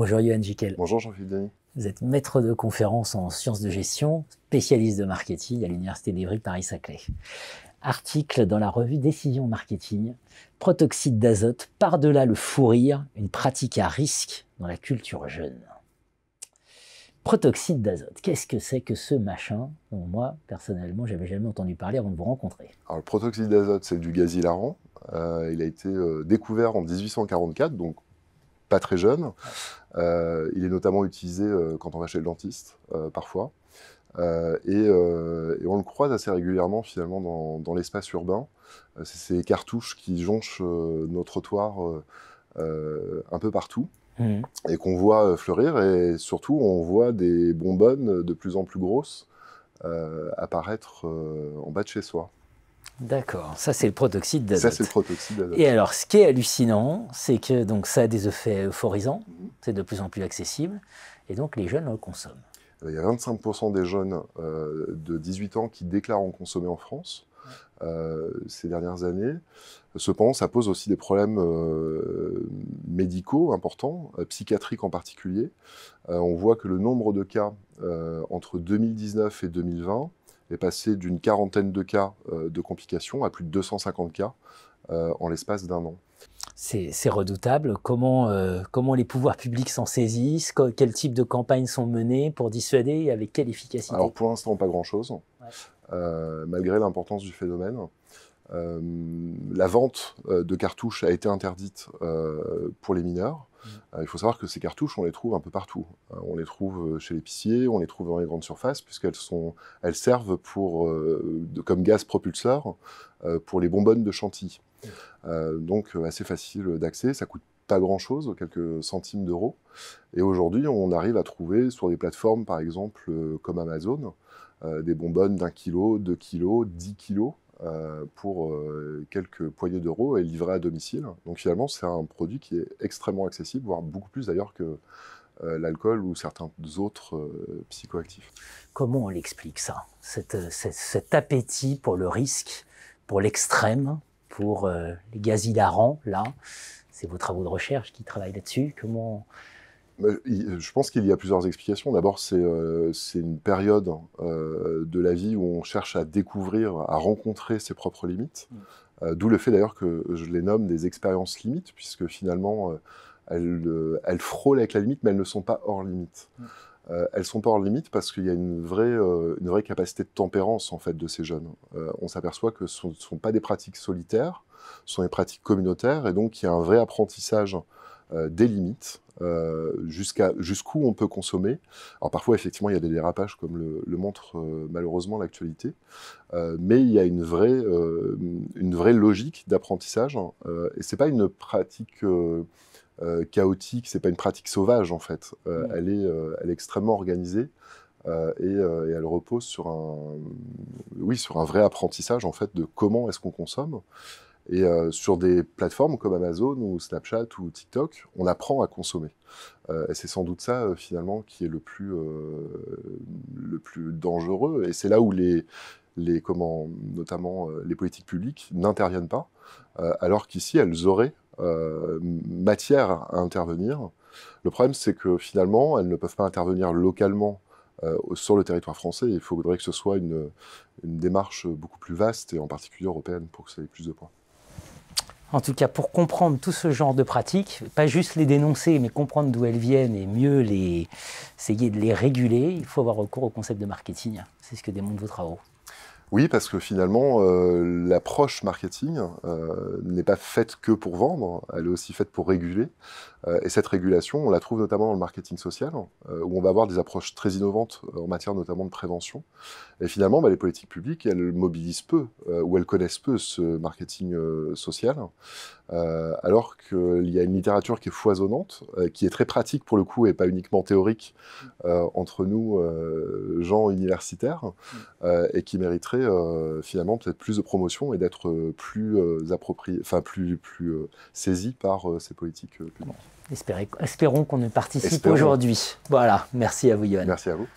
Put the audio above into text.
Bonjour Yoann Jiquel. Bonjour Jean-Philippe Denis. Vous êtes maître de conférence en sciences de gestion, spécialiste de marketing à l'Université d'Évry Paris-Saclay. Article dans la revue Décision Marketing, protoxyde d'azote par-delà le fou rire, une pratique à risque dans la culture jeune. Protoxyde d'azote, qu'est-ce que c'est que ce machin dont moi, personnellement, j'avais jamais entendu parler avant de vous rencontrer? Alors, le protoxyde d'azote, c'est du gaz hilarant. Il a été découvert en 1844, donc pas très jeune. Il est notamment utilisé quand on va chez le dentiste, parfois. Et on le croise assez régulièrement, finalement, dans l'espace urbain. C'est ces cartouches qui jonchent nos trottoirs un peu partout. Et qu'on voit fleurir, et surtout on voit des bonbonnes de plus en plus grosses apparaître en bas de chez soi. D'accord, ça c'est le protoxyde d'azote. Ça c'est le protoxyde d'azote. Et alors ce qui est hallucinant, c'est que donc, ça a des effets euphorisants, c'est de plus en plus accessible, et donc les jeunes le consomment. Il y a 25% des jeunes de 18 ans qui déclarent en consommer en France ces dernières années. Cependant, ça pose aussi des problèmes médicaux importants, psychiatriques en particulier. On voit que le nombre de cas entre 2019 et 2020 est passé d'une quarantaine de cas de complications à plus de 250 cas en l'espace d'un an. C'est redoutable. Comment les pouvoirs publics s'en saisissent? Quel type de campagnes sont menées pour dissuader et avec quelle efficacité? Alors pour l'instant, pas grand-chose, malgré l'importance du phénomène. La vente de cartouches a été interdite pour les mineurs. Il faut savoir que ces cartouches, on les trouve un peu partout. On les trouve chez l'épicier, on les trouve dans les grandes surfaces, elles servent comme gaz propulseur pour les bonbonnes de Chantilly. Donc assez facile d'accès, ça coûte pas grand-chose, quelques centimes d'euros. Et aujourd'hui, on arrive à trouver sur des plateformes, par exemple, comme Amazon, des bonbonnes d'1 kg, 2 kg, 10 kg, pour quelques poignées d'euros et livré à domicile. Donc finalement, c'est un produit qui est extrêmement accessible, voire beaucoup plus d'ailleurs que l'alcool ou certains autres psychoactifs. Comment on l'explique ça, cet appétit pour le risque, pour l'extrême, pour les gaz hilarants, là? C'est vos travaux de recherche qui travaillent là-dessus. Comment... Je pense qu'il y a plusieurs explications. D'abord, c'est une période de la vie où on cherche à découvrir, à rencontrer ses propres limites. D'où le fait d'ailleurs que je les nomme des expériences limites, puisque finalement, elles frôlent avec la limite, mais elles ne sont pas hors limite. Elles sont pas hors limite parce qu'il y a une vraie capacité de tempérance en fait, de ces jeunes. On s'aperçoit que ce ne sont pas des pratiques solitaires, ce sont des pratiques communautaires, et donc il y a un vrai apprentissage des limites, jusqu'où on peut consommer. Alors parfois, effectivement, il y a des dérapages, comme le montre malheureusement l'actualité, mais il y a une vraie logique d'apprentissage, et c'est pas une pratique chaotique, c'est pas une pratique sauvage en fait. Elle est extrêmement organisée, et elle repose sur un vrai apprentissage en fait de comment est-ce qu'on consomme. Et sur des plateformes comme Amazon ou Snapchat ou TikTok, on apprend à consommer. Et c'est sans doute ça, finalement, qui est le plus dangereux. Et c'est là où notamment les politiques publiques n'interviennent pas, alors qu'ici, elles auraient matière à intervenir. Le problème, c'est que finalement, elles ne peuvent pas intervenir localement sur le territoire français. Il faudrait que ce soit une démarche beaucoup plus vaste, et en particulier européenne, pour que ça ait plus de poids. En tout cas, pour comprendre tout ce genre de pratiques, pas juste les dénoncer, mais comprendre d'où elles viennent et mieux essayer de les réguler, il faut avoir recours au concept de marketing. C'est ce que démontrent vos travaux. Oui, parce que finalement, l'approche marketing n'est pas faite que pour vendre, elle est aussi faite pour réguler. Et cette régulation, on la trouve notamment dans le marketing social, où on va avoir des approches très innovantes en matière notamment de prévention. Et finalement, les politiques publiques, elles mobilisent peu, ou elles connaissent peu ce marketing social, alors qu'il y a une littérature qui est foisonnante, qui est très pratique pour le coup, et pas uniquement théorique, entre nous, gens universitaires, et qui mériterait finalement peut-être plus de promotion et d'être plus approprié, enfin plus saisi par ces politiques publiques. Espérons qu'on ne participe aujourd'hui. Voilà, merci à vous Yoann. Merci à vous.